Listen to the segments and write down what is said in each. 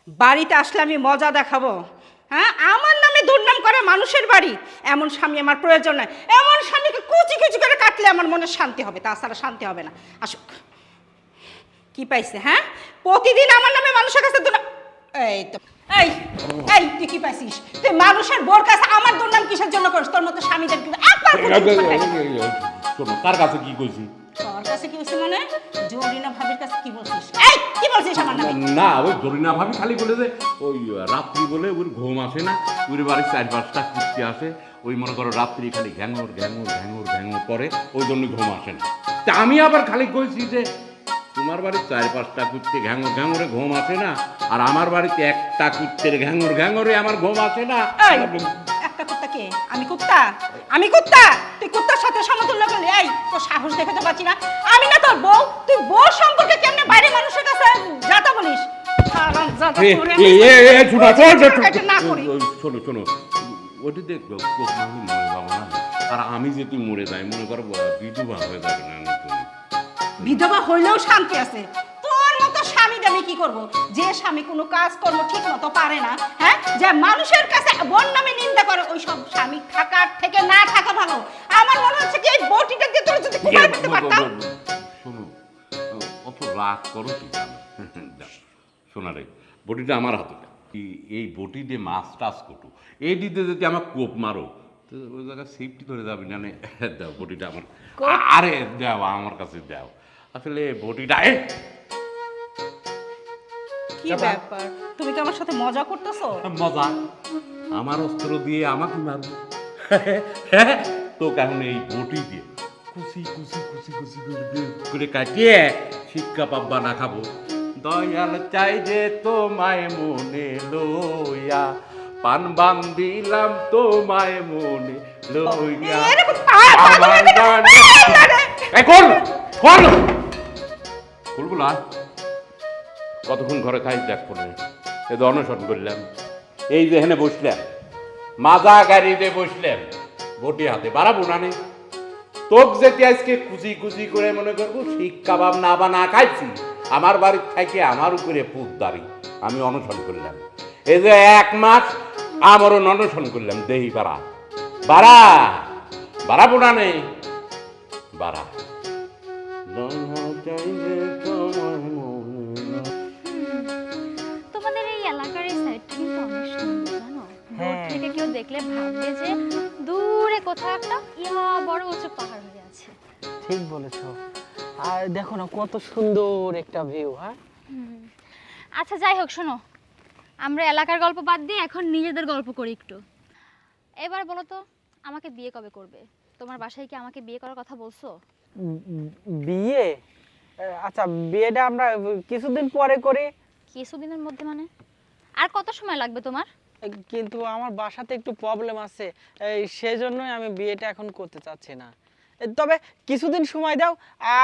বাড়িতে আসলে আমি মজা দেখাবো। হ্যাঁ, আমার নামে দুর্নাম করে মানুষের বাড়ি। এমন স্বামী আমার প্রয়োজন নয়। এমন স্বামীকে কুচি কুচি করে কাটলে আমার মনে শান্তি হবে, তাছাড়া শান্তি হবে না। আসুক। কি পাইছে? হ্যাঁ, প্রতিদিন আমার নামে মানুষের কাছে দুর্নাম। এই তো এই এই তুই কি পাইছিস? তুই মানুষের বোর কাছে আমার দুর্নাম কিসের জন্য করিস? তোর মতো স্বামীদের কিন্তু একবার শোনো, কার কাছে কি কইছি? তোর কাছে কি হচ্ছে মানে? জরিনা ভাবির কাছে কি বলছিস? এই কি বলছিস আমার নামে? না, ওই জরিনা ভাবি খালি বলে যে ওই রাত্রি বলে ওর ঘুম আসে না, ওর বাড়ির 4-5টা কুত্তি আসে, ওই মনে করো রাত্রি খালি ঘ্যাঙর ঘ্যাঙর ঘ্যাঙর ঘ্যাঙর করে, ওই জন্য ঘুম আসে না। তা আমি আবার খালি কইছি যে তোমার বাড়ির 4-5টা কুত্তে ঘ্যাঙর ঘ্যাঙরে ঘুম আসে না, আর আমার বাড়িতে একটা কুত্তের ঘ্যাঙর ঘ্যাঙরে আমার ঘুম আসে না। একটা কুত্তা কে? আমি কুত্তা? আমি কুত্তা? তুই কুত্তার সাথে সমতুল্য করলি? এই তোর সাহস দেখে তো পাচ্ছি না। আমি না তোর বউ, তুই বউ সম্পর্কে কেমনে বাইরে মানুষের কাছে যাতা বলিস? শোনো শোনো, ওটি দেখবো মরে যাবো না, আর আমি যদি মরে যাই মনে করো বিধবা হয়ে যাবে না তুমি। বিধবা হইলেও শান্তি আছে। তোর মতো স্বামী আমি কি করব? যে স্বামী কোনো কাজ কর্ম ঠিক মতো পারে না, হ্যাঁ, যে মানুষের কাছে বোন নামে নিন্দা করে, ওই সব স্বামী থাকার থেকে না থাকা ভালো। আমার মনে হচ্ছে কি এই বটিটা দিয়ে তোর যদি কুপাই করতে পারতাম। শোনো, অত রাগ করো কি? শোনা রে, বটিটা আমার হাতে, এই বটি দিয়ে মাছ টাছ কটু, এই দিতে যদি আমার কোপ মারো তো ওই জায়গায় সেফটি ধরে যাবি না। দাও বটিটা আমার। আরে দাও, আমার কাছে দাও। আসলে বটিটা কি ব্যাপার? তুমি কি আমার সাথে মজা করতেছো? মজা? আমার অস্ত্র দিয়ে আমাকে মারবো? তো কেমন এই বটি দিয়ে কুচি কুচি কুচি কুচি করে কাটিয়ে শিক্ষা পাব্বা না খাবো। দয়াল চাই যে তোমায় মনে লইয়া, পান বান্দিলাম তোমায় মনে লইয়া। কতক্ষণ ঘরে খাই দেখ ফোনে, এ তো অনশন করলাম। এই যে এখানে বসলাম, মাজা গাড়িতে বসলাম, বটি হাতে বাড়াবো না নেই। তোক যেতে আজকে কুচি কুচি করে মনে করবো শিক কাবাব না বা না খাইছি, আমার বাড়ির থেকে আমার উপরে পুত দাঁড়ি আমি অনশন করলাম। এই যে 1 মাস আমারও অনশন করলাম, দেহি বাড়া বাড়া বাড়াবো না নেই বাড়া। তোমাদের এই এলাকার এই সাইডটা কিন্তু অনেক সুন্দর, জানো? দূর থেকে কেউ দেখলে ভাববে যে দূরে কোথাও একটা বড় উঁচু পাহাড় হয়ে আছে। ঠিক বলেছো। আর দেখো না কত সুন্দর একটা ভিউ। হ্যাঁ, আচ্ছা যাই হোক, শোনো, আমরা এলাকার গল্প বাদ দিয়ে এখন নিজেদের গল্প করি একটু। এবার বলো তো, আমাকে বিয়ে কবে করবে? তোমার বাসায় কি আমাকে বিয়ে করার কথা বলছো? বিয়ে? আচ্ছা, বিয়েটা আমরা কিছুদিন পরে করি। কিছুদিনের মধ্যে মানে? আর কত সময় লাগবে তোমার? কিন্তু আমার বাসাতে একটু প্রবলেম আছে, সেই জন্যই আমি বিয়েটা এখন করতে চাচ্ছি না। তবে কিছুদিন সময় দাও,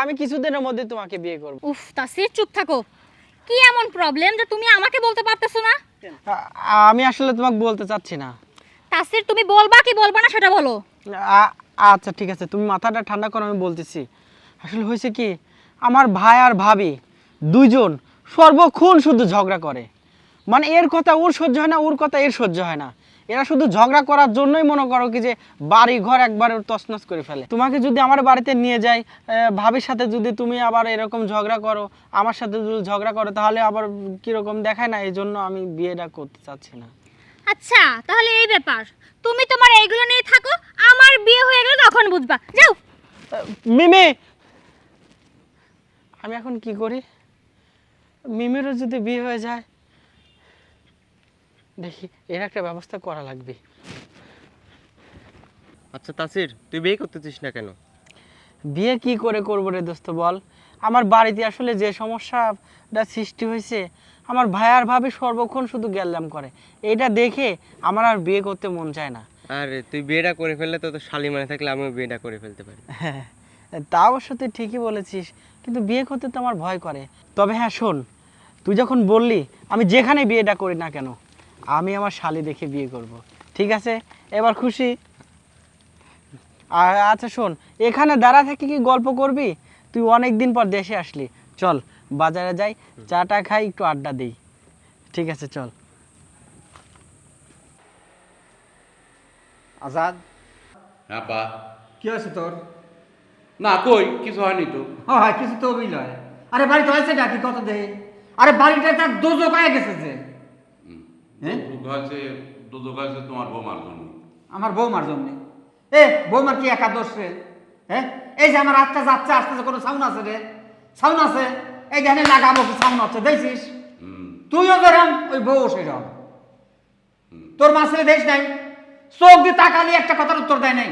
আমি কিছুদিনের মধ্যে তোমাকে বিয়ে করব। উফ তাসির, চুপ থাকো। কি এমন প্রবলেম যে তুমি আমাকে বলতে পারতেছো না? আমি আসলে তোমাকে বলতে চাচ্ছি না। তাসির, তুমি বলবা কি বলবা না সেটা বলো। আচ্ছা ঠিক আছে, তুমি মাথাটা ঠান্ডা করো, আমি বলতেছি। আসলে হয়েছে কি, আমার ভাই আর ভাবি দুইজন সর্বক্ষণ শুধু ঝগড়া করে। মানে এর কথা ওর সহ্য হয় না, ওর কথা এর সহ্য হয় না। এরা শুধু ঝগড়া করার জন্যই মনে করো কি যে বাড়ি ঘর একবার তছনছ করে ফেলে। তোমাকে যদি আমার বাড়িতে নিয়ে যাই, ভাবির সাথে যদি তুমি আবার এরকম ঝগড়া করো, আমার সাথে যদি ঝগড়া করো, তাহলে আবার কিরকম দেখায় না। এই জন্য আমি বিয়েটা করতে চাচ্ছি না। আচ্ছা তাহলে এই ব্যাপার, তুমি তোমার এইগুলো নিয়ে থাকো, আমার বিয়ে হয়ে গেলে তখন বুঝবা। যাও। মিমি, আমি এখন কি করি? মিমিরও যদি বিয়ে হয়ে যায়, দেখি এর একটা ব্যবস্থা করা লাগবে। আচ্ছা তাসির, তুই বিয়ে করতেছিস না কেন? বিয়ে কি করে করবো রে দোস্ত বল। আমার বাড়িতে আসলে যে সমস্যাটা সৃষ্টি হয়েছে, আমার ভাই আর ভাবি সর্বক্ষণ শুধু গ্যালাম করে। এটা দেখে আমার আর বিয়ে করতে মন চায় না। আর তুই বিয়েটা করে ফেললে তো শালি মানে থাকলে আমিও বিয়েটা করে ফেলতে পারি। হ্যাঁ, তা অবশ্য তুই ঠিকই বলেছিস, কিন্তু বিয়ে করতে তো আমার ভয় করে। তবে হ্যাঁ শোন, তুই যখন বললি, আমি যেখানে বিয়েটা করি না কেন আমি আমার শালি দেখে বিয়ে করব। ঠিক আছে, এবার খুশি? আর আচ্ছা শোন, এখানে দাঁড়া থেকে কি গল্প করবি? তুই অনেক দিন পর দেশে আসলি, চল বাজারে যাই, চাটা খাই, একটু আড্ডা দিই। ঠিক আছে চল। আজাদ, হ্যাঁ বা কি হয়েছে তোর? না কই কিছু হয়নি তো। হয় কিছু তো অভিনয়। আরে বাড়ি তো হয়েছে নাকি কত দে? আরে বাড়িটা তার দোজো হয়ে গেছে যে। হ্যাঁ? দুধ হয়েছে তোমার বৌমার জন্য। আমার বৌমার জন্য। বৌমার কি একা দোষ রে? হ্যাঁ, এই যে আমার আটটা যাচ্ছে আসতেছে, কোনো সাউন্ড আছে রে? সাউন্ড আছে? এই ধানে লাগাবো কি সাউন্ড হচ্ছে দেখছিস? তুইও যেরম ওই বউ সেরম। তোর মা ছেলে দেশ নাই, চোখ দিয়ে তাকালি একটা কথার উত্তর দেয় নাই।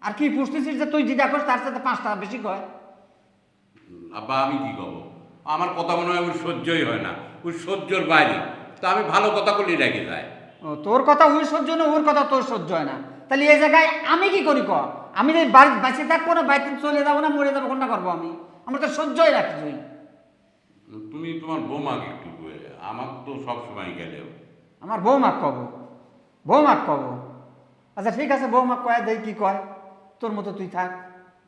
আর কি পুষতেছিস যে তুই যেটা করিস তার সাথে 5 টাকা বেশি কয়। আব্বা আমি কি করবো, আমার কথা মনে হয় ওই সহ্যই হয় না, ওই সহ্যর বাইরে। তা আমি ভালো কথা বলি রেখে যায়। ও, তোর কথা ওর সহ্য না, ওর কথা তোর সহ্য হয় না। তাহলে এই জায়গায় আমি কি করি ক? আমি যে বাড়ি বেঁচে থাকবো না, বাড়িতে চলে যাবো না, মরে যাবো, কোনটা করবো আমি? আমার তো সহ্যই রাখি তুই। তুমি তোমার বৌমাকে একটু কয়ে, আমার তো সবসময় গেলেও। আমার বৌমাক কব, বৌমাক কব। আচ্ছা ঠিক আছে, বৌমাক কয় দেই কি কয়। তোর মতো তুই থাক,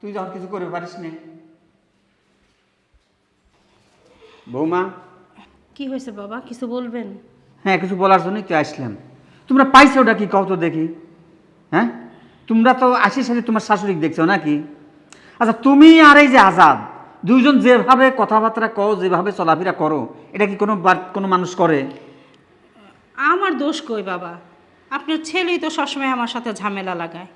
তুই যখন কিছু করতে পারিস নে। বৌমা, কি হয়েছে বাবা, কিছু বলবেন? হ্যাঁ কিছু বলার জন্যই তো আসলাম। তোমরা পাইছো ওটা কি কও তো দেখি? হ্যাঁ, তোমরা তো আসির সাথে তোমার শাশুড়িকে দেখছো নাকি? আচ্ছা তুমি আর এই যে আজাদ দুইজন যেভাবে কথাবার্তা কও, যেভাবে চলাফেরা করো, এটা কি কোনো মানুষ করে? আমার দোষ কই বাবা? আপনার ছেলেই তো সবসময় আমার সাথে ঝামেলা লাগায়।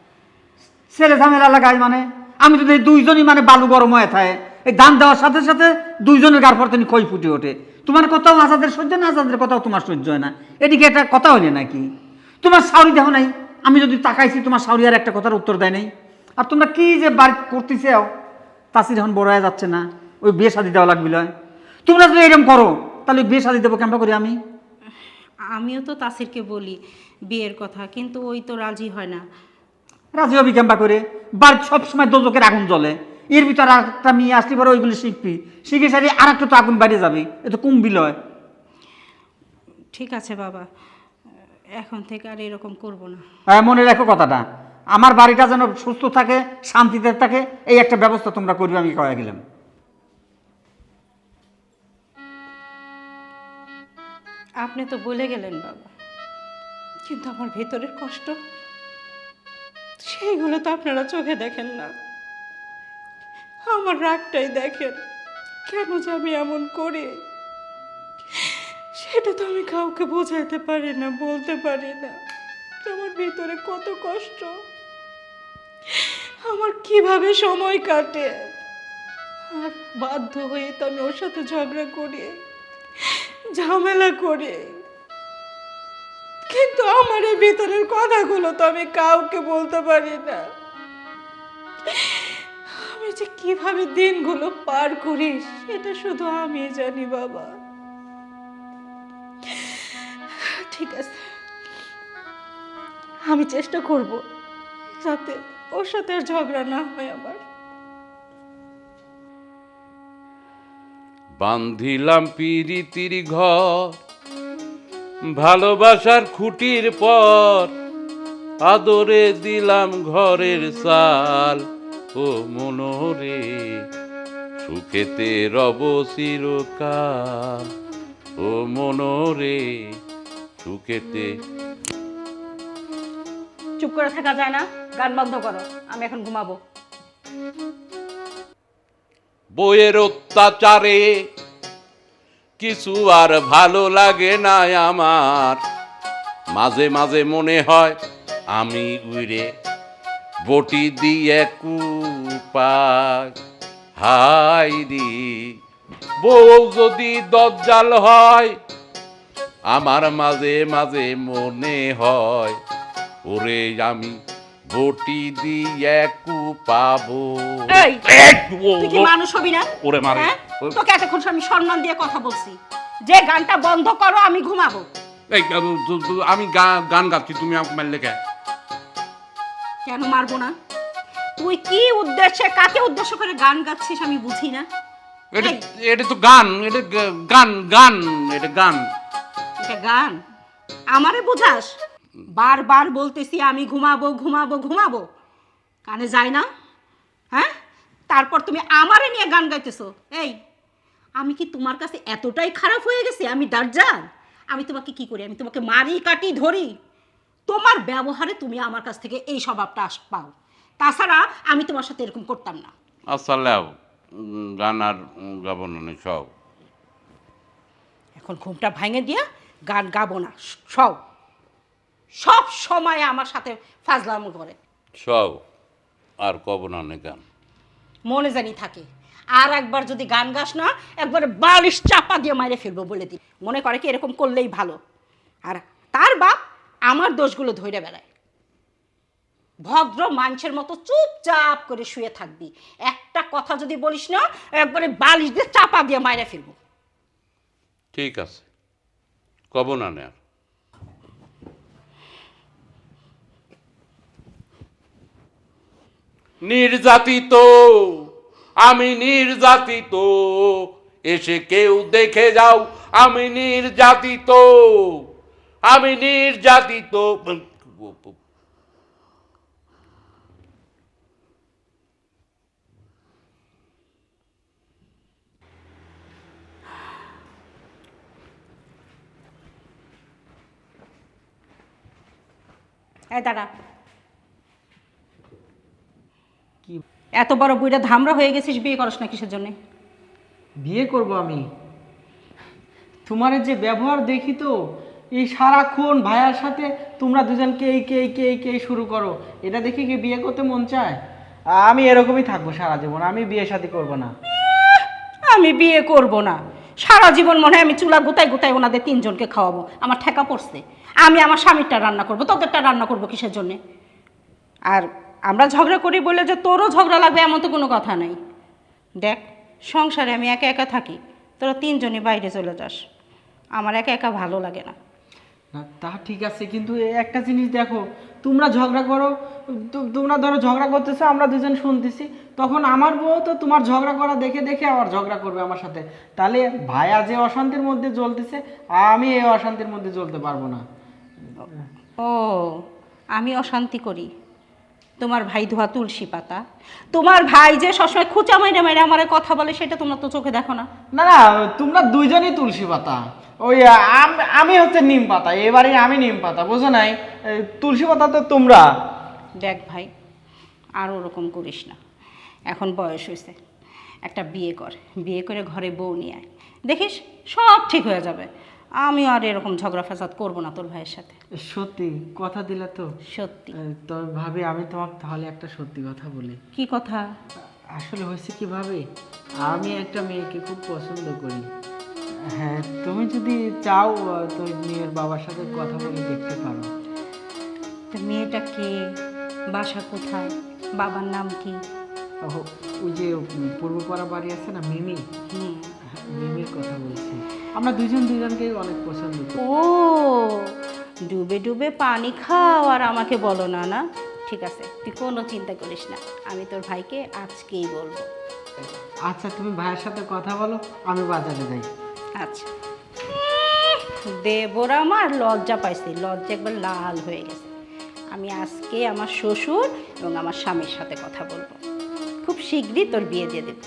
ছেলে ঝামেলা লাগায় মানে? আমি তো এই দুইজনই মানে বালু গরম হয়ে থাকে। এই ধান দেওয়ার সাথে সাথে দুইজনের গার পরতনি ক্ষয় ফুটে ওঠে। তোমার কথাও আজাদের সহ্য না, আজাদের কথাও তোমার সহ্য হয় না। এদিকে একটা কথা হইলে নাকি? তোমার শাওরি দেখো নাই? আমি যদি তাকাইছি তোমার শাওরি আর একটা কথার উত্তর দেয় নাই। আর তোমরা কি যে বাড়ি করতেছে, তাসির এখন বড় হয়ে যাচ্ছে না, ওই বিয়ে শাদি দেওয়া লাগবে। তোমরা যদি এরকম করো তাহলে বিয়ে শাদি দেবো কেমন করি আমি? আমিও তো তাসিরকে বলি বিয়ের কথা, কিন্তু ওই তো রাজি হয় না। রাজি হবি কেমবা করে? বাড়ির সবসময় দোজকের আগুন জ্বলে, এর ভিতর আর একটা মেয়ে আসলে পরে ওইগুলি শিখবি, শিখে সারি আর একটা তো আগুন বাইরে যাবে, এ তো কুম্বিল হয়। ঠিক আছে বাবা, এখন থেকে আর এরকম করব না। হ্যাঁ, মনে রাখো কথাটা। আমার বাড়িটা যেন সুস্থ থাকে, শান্তিতে থাকে, এই একটা ব্যবস্থা তোমরা করবে, আমি কয়ে গেলাম। আপনি তো বলে গেলেন বাবা, কিন্তু আমার ভেতরের কষ্ট সেইগুলো তো আপনারা চোখে দেখেন না। আমার রাগটাই দেখেন, কেন যে আমি এমন করি সেটা তো আমি কাউকে বোঝাতে পারি না, বলতে পারি না। আমার ভিতরে কত কষ্ট, আমার কিভাবে সময় কাটে। আর বাধ্য হয়ে তো আমি ওর সাথে ঝগড়া করি, ঝামেলা করি, কিন্তু আমার এই ভিতরের কথাগুলো তো আমি কাউকে বলতে পারি না। আমি যে কিভাবে দিনগুলো পার করি সেটা শুধু আমি জানি বাবা। ঠিক আছে, আমি চেষ্টা করব যাতে ওর সাথে আর ঝগড়া না হয় আমার। বান্ধিলাম পিরিতির ঘর, ভালোবাসার খুঁটির পর, আদরে দিলাম ঘরের চাল। ও মনোরে সুখেতে রব চিরকাল, ও মনোরে সুখেতে। চুপ করে থাকা যায় না, গান বন্ধ করো, আমি এখন ঘুমাবো। বইয়ের অত্যাচারে কিছু আর ভালো লাগে না আমার, মাঝে মাঝে মনে হয় আমি উইরে বটি দিয়ে কুপাই। হাই রে বউ যদি দজ্জাল হয়, আমার মাঝে মাঝে মনে হয় ওরে আমি বটি দিয়ে কুপাবো। এই, তুই কি মানুষ হবি না? ওরে মারে। হ্যাঁ? তোকে এতক্ষণ আমি সম্মান দিয়ে কথা বলছি যে গানটা বন্ধ করো, আমি ঘুমাবো। এই আমি গান গাচ্ছি, তুমি আমাকে মারলে কেন? কেন মারবো না? তুই কি উদ্দেশ্যে, কাকে উদ্দেশ্য করে গান গাচ্ছিস আমি বুঝি না। এটা এটা তো গান, এটা গান গান এটা গান। এটা গান আমারে বুঝাস? বারবার বলতেছি আমি ঘুমাবো ঘুমাবো ঘুমাবো, কানে যায় না? হ্যাঁ, তারপর তুমি আমারে নিয়ে গান গাইতেছো। এই, আমি কি তোমার কাছে এতটাই খারাপ হয়ে গেছি? আমি দার্জান? আমি তোমাকে কি করি? আমি তোমাকে মারি, কাটি, ধরি? তোমার ব্যবহারে তুমি আমার কাছ থেকে এই স্বভাবটা পাও। তাছাড়া আমি তোমার সাথে এরকম করতাম না। আচ্ছা লেও, গান আর গাবো না সব। এখন ঘুমটা ভাঙে দিয়া গান গাবো না, সব সব সময় আমার সাথে ফাজলামো করে। সব আর কব না গান। মনে জানি থাকে। আর একবার যদি গান গাস না, একবারে বালিশ চাপা দিয়ে মাইরে ফেলবো বলে দিই। মনে করে কি এরকম করলেই ভালো। আর তার বাপ আমার দোষগুলো ধরে বেড়ায়। ভদ্র মানুষের মতো চুপচাপ করে শুয়ে থাকবি। একটা কথা যদি বলিস না, একবারে বালিশ দিয়ে চাপা দিয়ে মাইরে ফেলবো। ঠিক আছে, কব না আর। নির্যাতিত, আমি নির্যাতিত, এসে কেউ দেখে যাও, আমি নির্যাতিত, আমি নির্যাতিত। এই দাঁড়া, কি এত বড় বুইড়া ধামরা হয়ে গেছিস, বিয়ে করস না কিসের জন্য? বিয়ে করব আমি? তোমার যে ব্যবহার দেখি তো, এই সারাক্ষণ ভাইয়ার সাথে তোমরা দুজনকে এই শুরু করো, এটা দেখে কি বিয়ে করতে মন চায়? আমি এরকমই থাকবো সারা জীবন, আমি বিয়ে শাদী করব না। আমি বিয়ে করব না? সারা জীবন মনে হয় আমি চুলা গুতাই গুতাই ওনাদের তিনজনকে খাওয়াবো। আমার ঠেকা পড়ছে। আমি আমার স্বামীরটা রান্না করব, তোদেরটা রান্না করব কিসের জন্যে? আর আমরা ঝগড়া করি বলে যে তোরও ঝগড়া লাগবে এমন তো কোনো কথা নাই। দেখ, সংসারে আমি একা একা থাকি, তোরা তিনজনই বাইরে চলে যাস। আমার একা একা ভালো লাগে না। না তা ঠিক আছে, কিন্তু একটা জিনিস দেখো, তোমরা ঝগড়া করো, তোমরা ধরো ঝগড়া করতেছো, আমরা দুজন শুনতেছি, তখন আমার বউ তো তোমার ঝগড়া করা দেখে দেখে আবার ঝগড়া করবে আমার সাথে। তাহলে ভাইয়া যে অশান্তির মধ্যে জ্বলতেছে, আমি এই অশান্তির মধ্যে জ্বলতে পারবো না। ও, আমি অশান্তি করি? তোমার ভাই ধোয়া তুলসী পাতা। তোমার ভাই যে সবসময় খুঁচা মাইরে মাইরে আমার কথা বলে, সেটা তোমরা তো চোখে দেখো না। না না, তোমরা দুইজনই তুলসী পাতা, ওই আমি হচ্ছে নিম পাতা, এবারে আমি নিম পাতা, বুঝো নাই? তুলসী পাতা তো তোমরা। দেখ ভাই, আর ওরকম করিস না। এখন বয়স হয়েছে, একটা বিয়ে কর, বিয়ে করে ঘরে বউ নিয়ে আয়, দেখিস সব ঠিক হয়ে যাবে। আমি আর এরকম ঝগড়া ফ্যাসাদ করবো না তোর ভাইয়ের সাথে। সত্যি কথা দিলা তো? সত্যি। তো ভাবি, আমি তোমাকে তাহলে একটা সত্যি কথা বলি। কি কথা? আসলে হয়েছে কি ভাবি, আমি একটা মেয়েকে খুব পছন্দ করি। হ্যাঁ, তুমি যদি চাও তো মেয়ের বাবার সাথে কথা বলে দেখতে পারো। তো মেয়েটা কে? বাসা কোথায়? বাবার নাম কি? ওই যে পূর্বপাড়া বাড়ি আছে না, মিমি, হুম। মিমির কথা বলছি। আমরা দুজন দুজনকে অনেক পছন্দ করি। ও, ডুবে ডুবে পানি খাও আর আমাকে বলো না? না, ঠিক আছে, তুই কোনো চিন্তা করিস না, আমি তোর ভাইকে আজকেই বলবো। আচ্ছা, তুমি ভাইয়ের সাথে কথা বলো, আমি বাজারে যাই। আচ্ছা। দেবর আমার লজ্জা পাইছে, লজ্জা একবার লাল হয়ে গেছে। আমি আজকে আমার শ্বশুর এবং আমার স্বামীর সাথে কথা বলবো, খুব শীঘ্রই তোর বিয়ে দিয়ে দেব।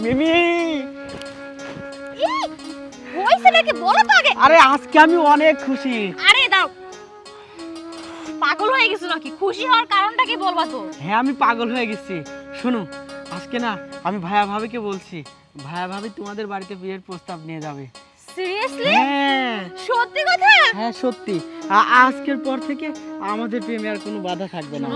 মিমি, হইছে নাকি বলো তো আগে। আরে আজকে আমি অনেক খুশি। আরে দাও, পাগল হয়ে গেছো নাকি? খুশি হওয়ার কারণটা কি বলবা তো? হ্যাঁ, আমি পাগল হয়ে গেছি। শোনো, আজকে না আমি ভাইয়া ভাবিকে বলছি, ভাইয়া ভাবি তোমাদের বাড়িতে বিয়ের প্রস্তাব নিয়ে যাবে। সিরিয়াসলি? হ্যাঁ সত্যি কথা? হ্যাঁ সত্যি। আজকের পর থেকে আমাদের প্রেমে আর কোনো বাধা থাকবে না।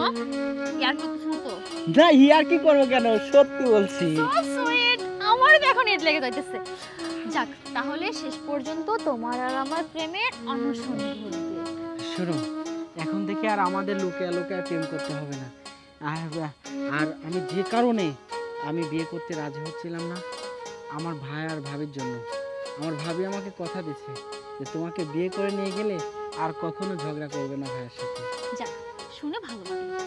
ইয়ার করতেছো তো? না, ইয়ার কি করবো কেন, সত্যি বলছি। সো সুইট, আমারও তো এখন ঈদ লেগে যাইতেছে। যাক, তাহলে শেষ পর্যন্ত তোমার আর আমার প্রেমের অনশন ঘটবে। শোনো, এখন থেকে আর আমাদের লুকিয়ে লুকিয়ে প্রেম করতে হবে না। আর আমি যে কারণে আমি বিয়ে করতে রাজি হচ্ছিলাম না, আমার ভাই আর ভাবির জন্য। আমার ভাবি আমাকে কথা দিচ্ছে যে তোমাকে বিয়ে করে নিয়ে গেলে আর কখনো ঝগড়া করবে না ভাইয়ের সাথে। যাক, শুনে ভালো লাগলো।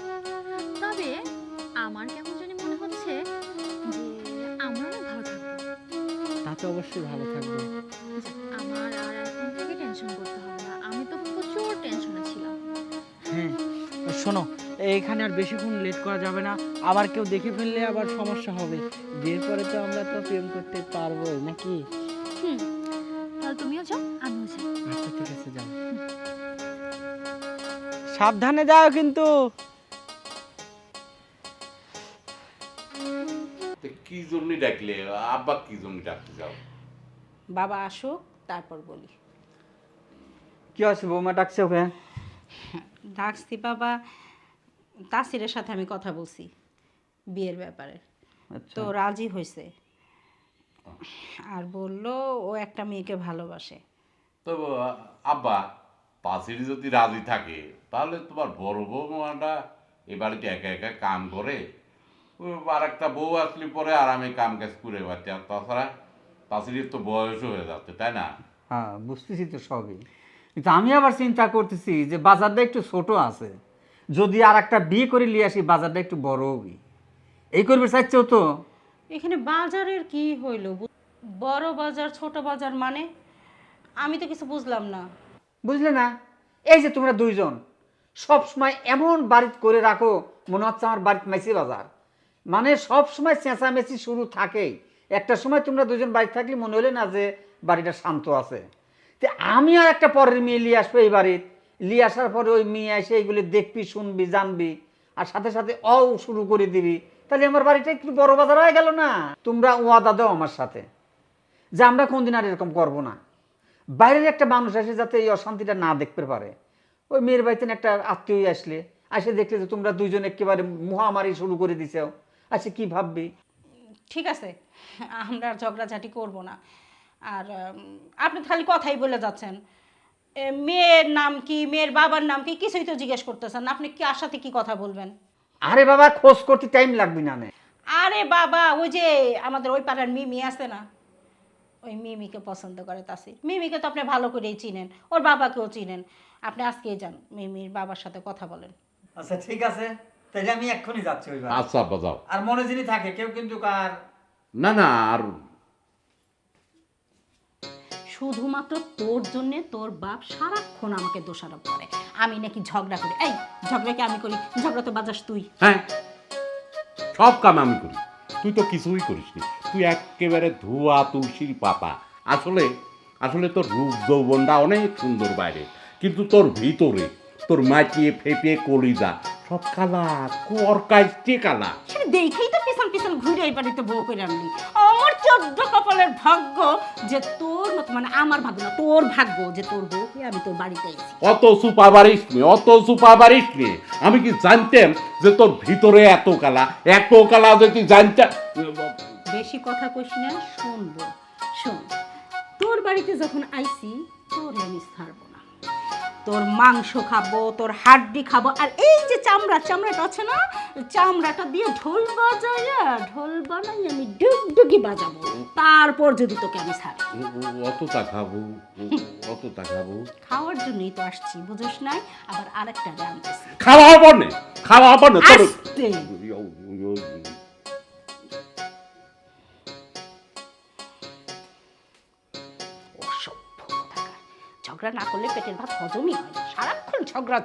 তবে আমার কেমন জানি মনে হচ্ছে যে আমরা না ভালো থাকবো। তা তো অবশ্যই ভালো থাকবে। যাক, আমার আর এখন থেকে টেনশন করতে হবে না। আমি তো প্রচুর টেনশনে ছিলাম। হ্যাঁ, শোনো, এইখানে আর বেশিক্ষণ লেট করা যাবে না, আবার কেউ দেখে ফেললে আবার সমস্যা হবে। বিয়ের পরে তো আমরা তো প্রেম করতে পারবো নাকি? হুম, তাহলে তুমিও যাও, আমিও যাই। আচ্ছা ঠিক আছে, যাও। সাবধানে যাও কিন্তু। তো কি জন্য ডাকলে? আব্বা কি জন্য ডাকতে যাও? বাবা আসুক তারপর বলি। কি আছে বৌমা ডাকছে ওকে? ডাকছি বাবা, তাসিরের সাথে আমি কথা বলছি বিয়ের ব্যাপারে। আচ্ছা। তো রাজি হয়েছে আর বলল ও একটা মেয়েকে ভালোবাসে। তো আব্বা, তাসির যদি রাজি থাকে তাহলে তোমার বড় বৌমাটা এ বাড়িতে একা একা কাম করে, আর একটা বউ আসলে পরে আরামে কাম কাজ করে পারছে। আর তাছাড়া তাসিরের তো বয়স হয়ে যাচ্ছে, তাই না? হ্যাঁ বুঝতেছি তো সবই, কিন্তু আমি আবার চিন্তা করতেছি যে বাজারটা একটু ছোট আছে, যদি আর একটা বিয়ে করে নিয়ে আসি বাজারটা একটু বড় হবি, এই করবে চাইছেও তো। এখানে বাজারের কি হইল? বড় বাজার ছোট বাজার মানে আমি তো কিছু বুঝলাম না। বুঝলে না, এই যে তোমরা দুইজন সব সময় এমন বাড়িতে করে রাখো মনে হচ্ছে আমার বাড়িতে মেসি বাজার, মানে সব সময় চেঁচামেচি শুরু থাকেই। একটা সময় তোমরা দুজন বাড়িতে থাকলে মনে হলে না যে বাড়িটা শান্ত আছে। তো আমি আর একটা পরের মেয়ে নিয়ে আসবো এই বাড়িতে, নিয়ে আসার পরে ওই মেয়ে এসে এইগুলি দেখবি, শুনবি, জানবি, আর সাথে সাথে শুরু করে দিবি, তাহলে আমার বাড়িটা একটু বড় বাজার হয়ে গেল না? তোমরা ওয়াদা দাও আমার সাথে যে আমরা কোনদিন আর এরকম করবো না। বাইরের একটা মানুষ আসে যাতে এই অশান্তিটা না দেখতে পারে। ওই মেয়ের বাড়িতে একটা আত্মীয় আসলে আসে দেখলে যে তোমরা দুইজন একেবারে মহামারি শুরু করে দিছো, আচ্ছা কি ভাববি? ঠিক আছে, আমরা আর ঝগড়াঝাটি করব না। আর আপনি খালি কথাই বলে যাচ্ছেন। মেয়ের নাম কি, মেয়ের বাবার নাম কি, কিছুই তো জিজ্ঞেস করতেছেন না। আপনি কি আর সাথে কি কথা বলবেন? আরে বাবা খোঁজ করতে টাইম লাগবে না নে। আরে বাবা, ওই যে আমাদের ওই পাড়ার মিমি আছে না, ওই মিমিকে পছন্দ করে তাসির। মিমিকে তো আপনি ভালো করেই চিনেন, ওর বাবাকেও চিনেন। আপনি আজকেই যান, মিমির বাবার সাথে কথা বলেন। আচ্ছা ঠিক আছে, তাহলে আমি এক্ষুনি যাচ্ছি ওই বাড়ি। আচ্ছা আব্বা যাও। আর মনে যিনি থাকে কেউ কিন্তু কার না না, আর শুধুমাত্র তোর জন্যে তোর বাপ সারাক্ষণ আমাকে দোষারোপ করে আমি নাকি ঝগড়া করি। এই ঝগড়া কি আমি করি? ঝগড়া তো বাজাস তুই। হ্যাঁ, সব কাম আমি করি, তুই তো কিছুই করিস নি। তুই একেবারে ধোয়া তুলসীর পাতা। আসলে আসলে তোর রূপ যৌবনটা অনেক সুন্দর বাইরে, কিন্তু তোর ভিতরে তোর মাটিয়ে ফেপে কলিজা সব কালা, কর কাজটি কালা। সেটা দেখেই তো পিছন পিছন ঘুরে এই বাড়িতে বউ করে আনলি। আমার 14 কপালের ভাগ্য যে তোর মতো, মানে আমার ভাগ্য না, তোর ভাগ্য যে তোর বউ হয়ে আমি তোর বাড়িতে এসেছি। অত সুপা বাড়িস নি, অত সুপা বাড়িস নি। আমি কি জানতাম যে তোর ভিতরে এত কালা যদি জানতাম। বেশি কথা কইস না, শুনবো। শোন, তোর বাড়িতে যখন আইছি তোর আমি ছাড়বো না। তোর মাংস খাবো, তোর হাড্ডি খাবো, আর এই যে চামড়াটা আছে না, চামড়াটা দিয়ে ঢোল বানাই আমি ডুগডুগি বাজাবো। তারপর যদি তোকে আমি ছাড়ি। অতটা খাবো। খাওয়ার জন্যই তো আসছি, বুঝোস নাই? আবার আরেকটা জানতেছি। খাওয়া হবো না তোর। আস্তে। অসভ্য কোথাকার। ঝগড়া না করলে পেটের ভাত হজমই হয় না, সারাক্ষণ ঝগড়া।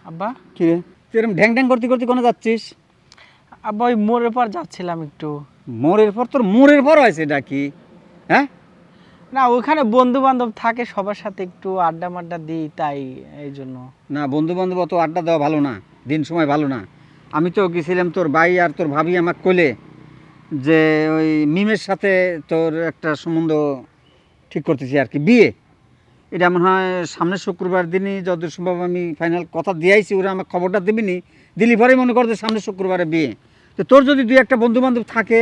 আব্বা, কি রে তুই এরকম ঢ্যাং ঢ্যাং করতে করতে কোনো যাচ্ছিস? আব্বা ওই মোড়ের পর যাচ্ছিলাম একটু। মোড়ের পর? তোর মোড়ের পর হয়েছে এটা কি? হ্যাঁ না, ওখানে বন্ধু বান্ধব থাকে, সবার সাথে একটু আড্ডা মাড্ডা দিই, তাই এই জন্য। না, বন্ধু বান্ধব অত আড্ডা দেওয়া ভালো না, দিন সময় ভালো না। আমি তো গেছিলাম, তোর ভাই আর তোর ভাবি আমাকে কইলে যে ওই মিমের সাথে তোর একটা সম্বন্ধ ঠিক করতেছি আর কি, বিয়ে। এটা মনে হয় সামনের শুক্রবার দিনই যত সম্ভব, আমি ফাইনাল কথা দিয়েছি, ওরা আমাকে খবরটা দিবিনি, দিলি পরেই মনে কর যে সামনের শুক্রবারে বিয়ে। তো তোর যদি দুই একটা বন্ধু বান্ধব থাকে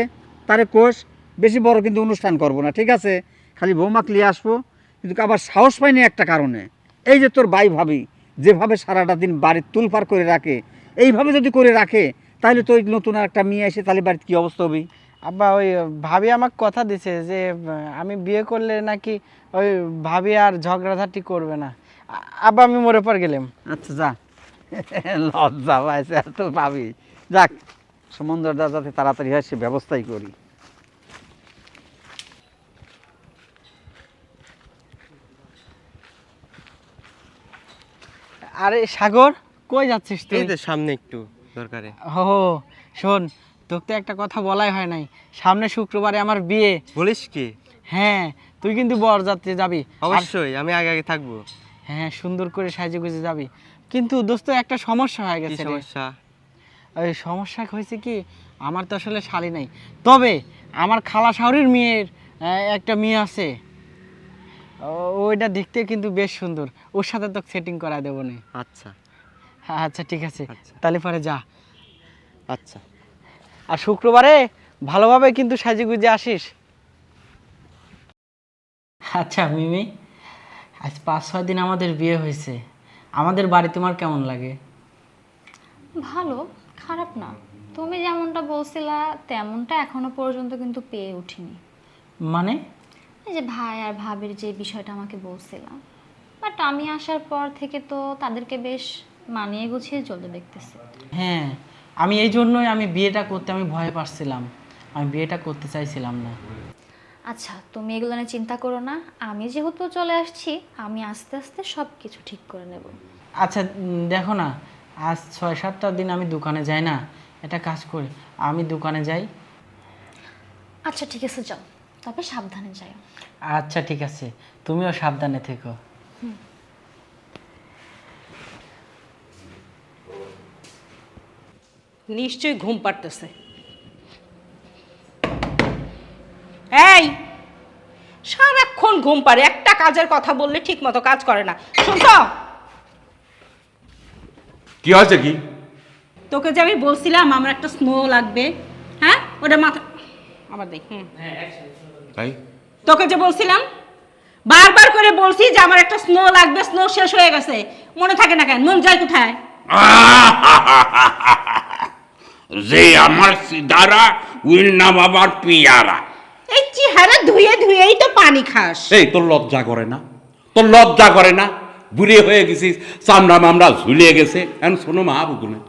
তারে কোষ, বেশি বড় কিন্তু অনুষ্ঠান করবো না, ঠিক আছে? খালি বৌমাকে নিয়ে আসবো। কিন্তু আবার সাহস পাইনি একটা কারণে, এই যে তোর ভাই ভাবি যেভাবে সারাটা দিন বাড়ির তুলপার করে রাখে, এইভাবে যদি করে রাখে তাহলে তো ওই নতুন আর একটা মেয়ে এসে তাহলে বাড়িতে কী অবস্থা হবে? আব্বা ওই ভাবি আমাকে কথা দিছে যে আমি বিয়ে করলে নাকি ওই ভাবি আর ঝগড়াঝাটি করবে না। আব্বা আমি মোড়ের পর গেলাম। আচ্ছা যা, লজ্জা পাইছে তো ভাবি। যাক, সম্বন্ধটা যাতে তাড়াতাড়ি হয় সে ব্যবস্থাই করি। আরে সাগর, কই যাচ্ছিস তুই? এই তো সামনে একটু দরকারে। ও শোন, তোকে তো একটা কথা বলাই হয় নাই, সামনে শুক্রবারে আমার বিয়ে। বলিস কি? হ্যাঁ, তুই কিন্তু বরযাত্রী যাবি। আর অবশ্যই, আমি আগে আগে থাকবো। হ্যাঁ, সুন্দর করে সাজে গুজে যাবি। কিন্তু দোস্ত একটা সমস্যা হয়ে কি গেছে রে। সমস্যা? ওই সমস্যা হয়েছে কি, আমার তো আসলে শালি নাই, তবে আমার খালা শাশুড়ির মেয়ের একটা মেয়ে আছে। ওইটা দেখতে কিন্তু বেশ সুন্দর, ওর সাথে তো সেটিং করা দেবো না। আচ্ছা আচ্ছা ঠিক আছে, আচ্ছা। তাহলে পরে যা। আচ্ছা। আর শুক্রবারে ভালোভাবে কিন্তু সাজে গুজে আসিস। আচ্ছা মিমি, আজ 5-6 দিন আমাদের বিয়ে হয়েছে, আমাদের বাড়ি তোমার কেমন লাগে? ভালো, খারাপ না। তুমি যেমনটা বলছিলা তেমনটা এখনো পর্যন্ত কিন্তু পেয়ে উঠিনি। মানে? এই যে ভাই আর ভাবির যে বিষয়টা আমাকে বলছিলাম, বাট আমি আসার পর থেকে তো তাদেরকে বেশ মানিয়ে গুছিয়ে চলতে দেখতেছি। হ্যাঁ, আমি এই জন্যই আমি বিয়েটা করতে আমি ভয় পাচ্ছিলাম, আমি বিয়েটা করতে চাইছিলাম না। আচ্ছা, তুমি এগুলো নিয়ে চিন্তা করো না, আমি যেহেতু চলে আসছি আমি আস্তে আস্তে সব কিছু ঠিক করে নেব। আচ্ছা দেখো না, আজ 6-7টা দিন আমি দোকানে যাই না, একটা কাজ করি, আমি দোকানে যাই। আচ্ছা ঠিক আছে, যাও, তবে সাবধানে যাও। আচ্ছা ঠিক আছে, তুমিও সাবধানে থেকো। নিশ্চয়ই ঘুম পাড়তেছে। এই সারাক্ষণ ঘুম পাড়ে, একটা কাজের কথা বললে ঠিক মতো কাজ করে না। শুনছো? কি হয়েছে কি? তোকে যে আমি বলছিলাম আমার একটা স্নো লাগবে, হ্যাঁ ওটা মাথা আবার দেখ। তাই তোকে যে বলছিলাম, বারবার করে বলছি যে আমার একটা স্নো লাগবে, স্নো শেষ হয়ে গেছে, মনে থাকে না কেন? মন যায় কোথায়? যে আমার সিদারা উইল না বাবার পিয়ারা। এই চেহারা ধুয়ে ধুয়েই তো পানি খাস। এই তোর লজ্জা করে না? তোর লজ্জা করে না? বুড়ি হয়ে গেছিস, চামড়া মামড়া ঝুলিয়ে গেছে, এখন শোনো মা বুকুনে।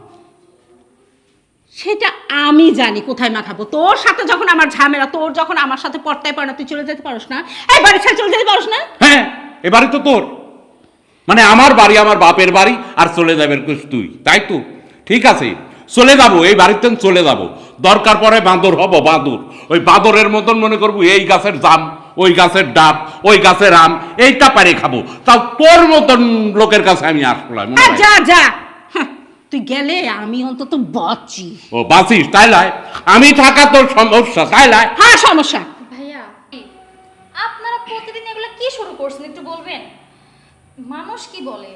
সেটা আমি জানি কোথায় মাখাবো। তোর সাথে যখন আমার ঝামেলা, তোর যখন আমার সাথে পড়তায় পড়ে না, তুই চলে যেতে পারস না? এই বাড়ি ছেড়ে চলে যেতে পারস না? হ্যাঁ, এ বাড়ি তো তোর, মানে আমার বাড়ি, আমার বাপের বাড়ি, আর চলে যাবে তুই, তাই তো? ঠিক আছে, চলে যাবো, এই বাড়িতে চলে যাবো, দরকার পড়ে বাঁদর হব, বাঁদর। ওই বাঁদরের মতন মনে করবো এই গাছের জাম, ওই গাছের ডাব, ওই গাছের আম, এইটা পারে খাবো। তাও তোর মতন লোকের কাছে আমি আসলাম। যা যা, হাহ, তুই গেলে আমি অন্তত বাঁচি। ও বাঁচিস তাই লাই? আমি থাকা তোর সমস্যা তাই লাই? হ্যাঁ সমস্যা। ভাইয়া, আপনারা প্রতিদিন এগুলো কি শুরু করছেন একটু বলবেন? মানুষ কি বলে,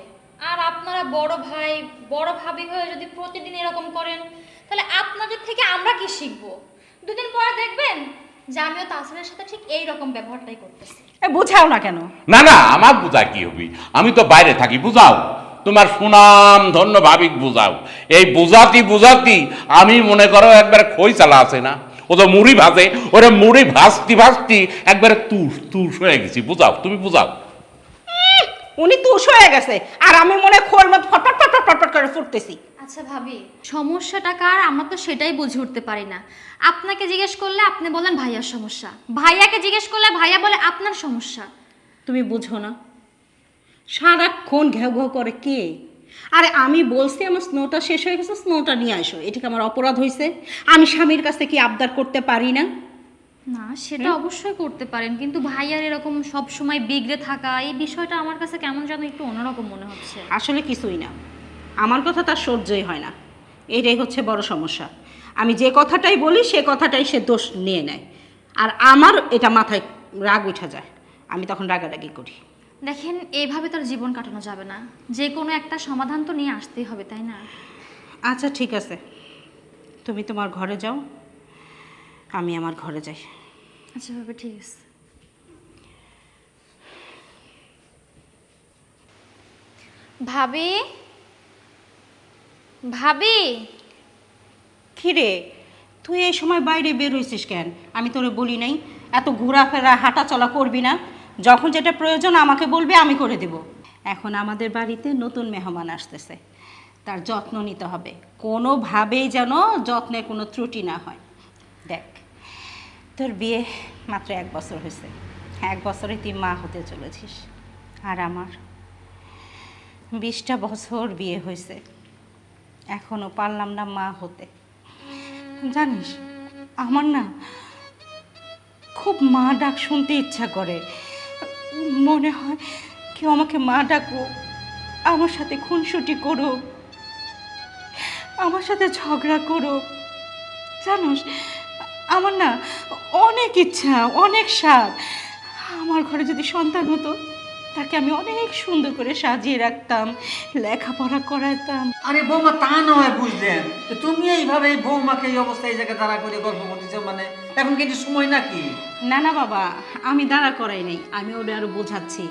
আর আপনারা বড় ভাই বড় ভাবি হয়ে যদি প্রতিদিন এরকম করেন, তাহলে আপনাদের থেকে আমরা কি শিখবো? দুদিন পরে দেখবেন যে আমিও তাসরিনের সাথে ঠিক এই রকম ব্যবহারটাই করতেছি। বুঝাও না কেন? না না, আমার বোঝা কি হবি, আমি তো বাইরে থাকি। বুঝাও, তোমার সুনাম ধন্য ভাবিক বুঝাও। এই বুঝাতি বুঝাতি আমি মনে করো একবার খই চালা আছে না, ও তো মুড়ি ভাজে, ওরে মুড়ি ভাজতি ভাজতি একবারে তুষ তুষ হয়ে গেছি। বুঝাও, তুমি বুঝাও। উনি তুষ হয়ে গেছে, আর আমি মনে খোর মত ফটফট ফটফট ফটফট করে ফুটতেছি। আচ্ছা ভাবি, সমস্যাটা কার আমরা তো সেটাই বুঝে উঠতে পারি না। আপনাকে জিজ্ঞেস করলে আপনি বলেন ভাইয়ার সমস্যা, ভাইয়াকে জিজ্ঞেস করলে ভাইয়া বলে আপনার সমস্যা। তুমি বুঝো না, সারাক্ষণ ঘেউ ঘেউ করে কে? আরে আমি বলছি আমার স্নোটা শেষ হয়ে গেছে, স্নোটা নিয়ে আসো, এটিকে আমার অপরাধ হয়েছে? আমি স্বামীর কাছে কি আবদার করতে পারি না? না, সেটা অবশ্যই করতে পারেন, কিন্তু ভাইয়ার এরকম সব সময় বিগড়ে থাকা এই বিষয়টা আমার কাছে কেমন যেন একটু অন্যরকম মনে হচ্ছে। আসলে কিছুই না, আমার কথা তার সহ্যই হয় না, এটাই হচ্ছে বড় সমস্যা। আমি যে কথাটাই বলি সে কথাটাই সে দোষ নিয়ে নেয়, আর আমার এটা মাথায় রাগ উঠে যায়, আমি তখন রাগারাগি করি। দেখেন, এইভাবে তার জীবন কাটানো যাবে না, যে কোনো একটা সমাধান তো নিয়ে আসতেই হবে, তাই না? আচ্ছা ঠিক আছে, তুমি তোমার ঘরে যাও, আমি আমার ঘরে যাই। আচ্ছা ভাবে, ঠিক আছে। ভাবি, ভাবি। কিরে, তুই এই সময় বাইরে বের হয়েছিস কেন? আমি তোরে বলি নাই এত ঘোরাফেরা হাঁটা চলা করবি না? যখন যেটা প্রয়োজন আমাকে বলবি, আমি করে দেব। এখন আমাদের বাড়িতে নতুন মেহমান আসতেছে, তার যত্ন নিতে হবে, কোনোভাবেই যেন যত্নের কোনো ত্রুটি না হয়। দেখ, তোর বিয়ে মাত্র 1 বছর হয়েছে, 1 বছরে তুই মা হতে চলেছিস, আর আমার 20টা বছর বিয়ে হয়েছে, এখনো পারলাম না মা হতে। জানিস, আমার না খুব মা ডাক শুনতে ইচ্ছা করে, মনে হয় কেউ আমাকে মা ডাকুক, আমার সাথে খুনসুটি করুক, আমার সাথে ঝগড়া করুক। জানোস, আমার না অনেক ইচ্ছা, অনেক স্বাদ, আমার ঘরে যদি সন্তান হতো তাকে আমি অনেক সুন্দর করে সাজিয়ে রাখতাম, লেখাপড়া করাতাম। আরে বৌমা, তা নয় বুঝলেন, তুমি এইভাবে এই বৌমাকে এই অবস্থায় এই জায়গায় দাঁড়া করে গল্প করতেছো, মানে এখন কি সময় নাকি? না না বাবা, আমি দাঁড়া করাই নাই, আমি ওরে আরো বোঝাচ্ছি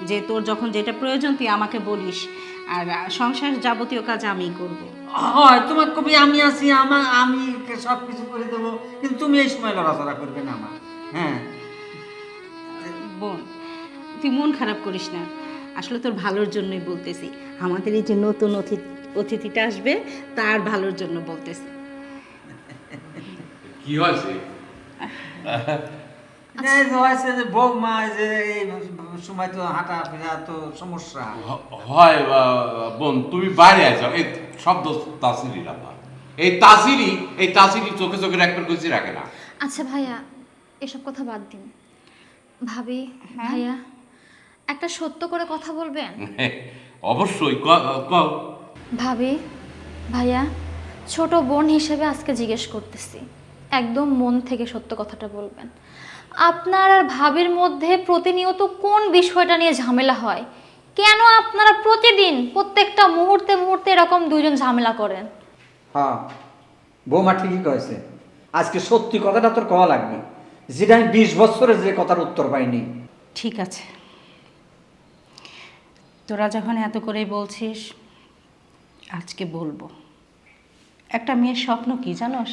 যে তোর যখন যেটা প্রয়োজন তুই আমাকে বলিস, আর সংসার যাবতীয় কাজ আমিই করব। হয় তোমার কবি আমি আছি, আমি সব কিছু করে দেবো, কিন্তু তুমি এই সময় লড়াচড়া করবে না আমার। হ্যাঁ বোন, তুই মন খারাপ করিস না, আসলে তোর ভালোর জন্যই বলতেছি, আমাদের এই যে নতুন অতিথিটা আসবে তার ভালোর জন্য বলতেছি। কি হয়েছে? হয়েছে যে বৌমা যে এই সময় তো হাঁটা ফেরা তো সমস্যা হয় বোন, তুমি বাইরে আছো, এই শব্দ তাসিরি রাখা, এই তাসিরি চোখে চোখে রাখবার কিছু রাখে না। আচ্ছা ভাইয়া, এসব কথা বাদ দিন। ভাবি, ভাইয়া, একটা সত্য করে কথা বলবেন? অবশ্যই, ভাবি, ভাইয়া, ছোট বোন হিসেবে আজকে জিজ্ঞেস করতেছি, একদম মন থেকে সত্য কথাটা বলবেন। আপনার আর ভাবির মধ্যে প্রতিনিয়ত কোন বিষয়টা নিয়ে ঝামেলা হয়? কেন আপনারা প্রতিদিন প্রত্যেকটা মুহূর্তে মুহূর্তে এরকম দুইজন ঝামেলা করেন? হ্যাঁ, বৌমা ঠিকই কয়েছে, আজকে সত্যি কথাটা তোর কওয়া লাগবে, যেটা আমি 20 বছরের যে কথার উত্তর পাইনি। ঠিক আছে, তোরা যখন এত করেই বলছিস আজকে বলবো। একটা মেয়ের স্বপ্ন কি জানোস?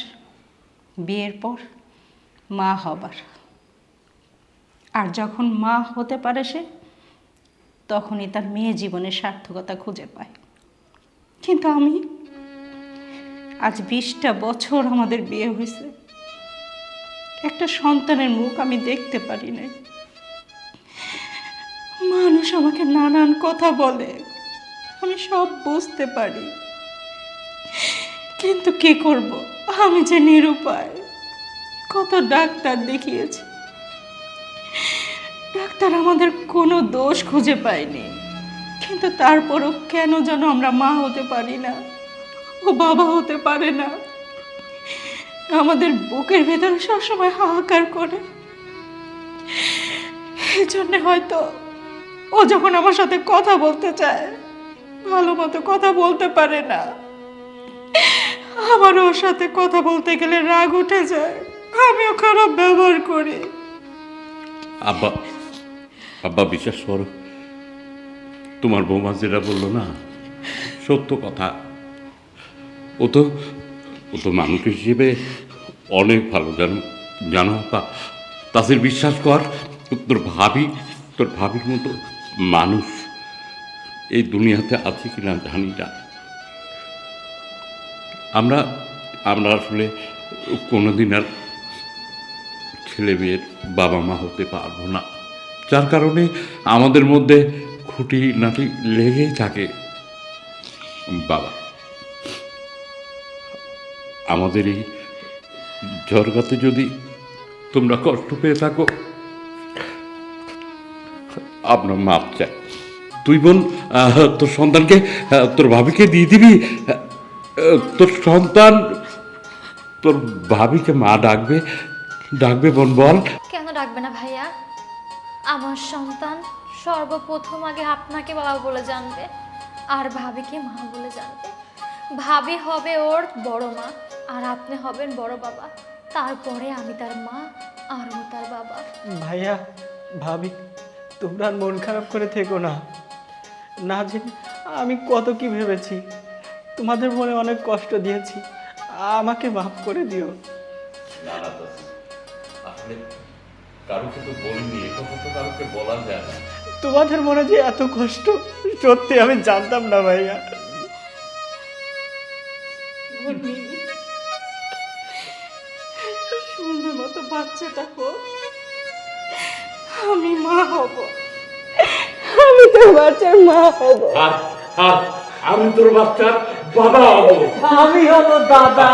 বিয়ের পর মা হবার, আর যখন মা হতে পারে সে, তখনই তার মেয়ে জীবনের সার্থকতা খুঁজে পায়। কিন্তু আমি আজ 20টা বছর আমাদের বিয়ে হয়েছে, একটা সন্তানের মুখ আমি দেখতে পারি নাই। মানুষ আমাকে নানান কথা বলে, আমি সব বুঝতে পারি, কিন্তু কি করব, আমি যে নিরুপায়। কত ডাক্তার দেখিয়েছি, ডাক্তার আমাদের কোনো দোষ খুঁজে পায়নি, কিন্তু তারপরও কেন যেন আমরা মা হতে পারি না, ও বাবা হতে পারে না। আমাদের বুকের ভেতরে সবসময় হাহাকার করে। এই জন্যে হয়তো ও যখন আমার সাথে কথা বলতে চায়, ভালো মতো কথা বলতে পারে না, আমার ওর সাথে কথা বলতে গেলে রাগ উঠে যায়, আমিও খারাপ ব্যবহার করি। আব্বা বিশ্বাস করো, তোমার বৌমা যেটা বললো না সত্য কথা। ও তো মানুষ হিসেবে অনেক ভালো, জানো আব্বা। তাদের বিশ্বাস কর, তোর ভাবির মতো মানুষ এই দুনিয়াতে আছে কিনা জানি না। আমরা আসলে কোনোদিন আর ছেলে মেয়ের বাবা মা হতে পারবো না, যার কারণে আমাদের মধ্যে খুঁটি নাটি লেগেই থাকে। বাবা, আমাদের এই জর্গাতে যদি তোমরা কষ্ট পেয়ে থাকো, আপনার মাপ চাই। তুই বোন তোর সন্তানকে তোর ভাবিকে দিয়ে দিবি, তোর সন্তান তোর ভাবিকে মা ডাকবে বোন, বল। কেন ডাকবে না ভাইয়া? আমার সন্তান সর্বপ্রথম আগে আপনাকে বাবা বলে জানবে, আর ভাবিকে মা বলে জানবে। ভাবি হবে ওর বড় মা, আর আপনি হবেন বড় বাবা, তারপরে আমি তার মা আর ও তার বাবা। ভাইয়া, ভাবি, তোমরা আর মন খারাপ করে থেকো না। না জেনে আমি কত কি ভেবেছি, তোমাদের মনে অনেক কষ্ট দিয়েছি, আমাকে মাফ করে দিও। আসলে কারোকে তো বলিনি, এই কথা তো কারোকে বলা যায় না। তোমাদের মনে যে এত কষ্ট, সত্যি আমি জানতাম না ভাইয়া। বাচ্চাটা হোক, আমি মা হব, আমি তোর বাচ্চার মা হব। আর আর আমি তোর বাচ্চার বাবা হব। আমি হলো দাদা।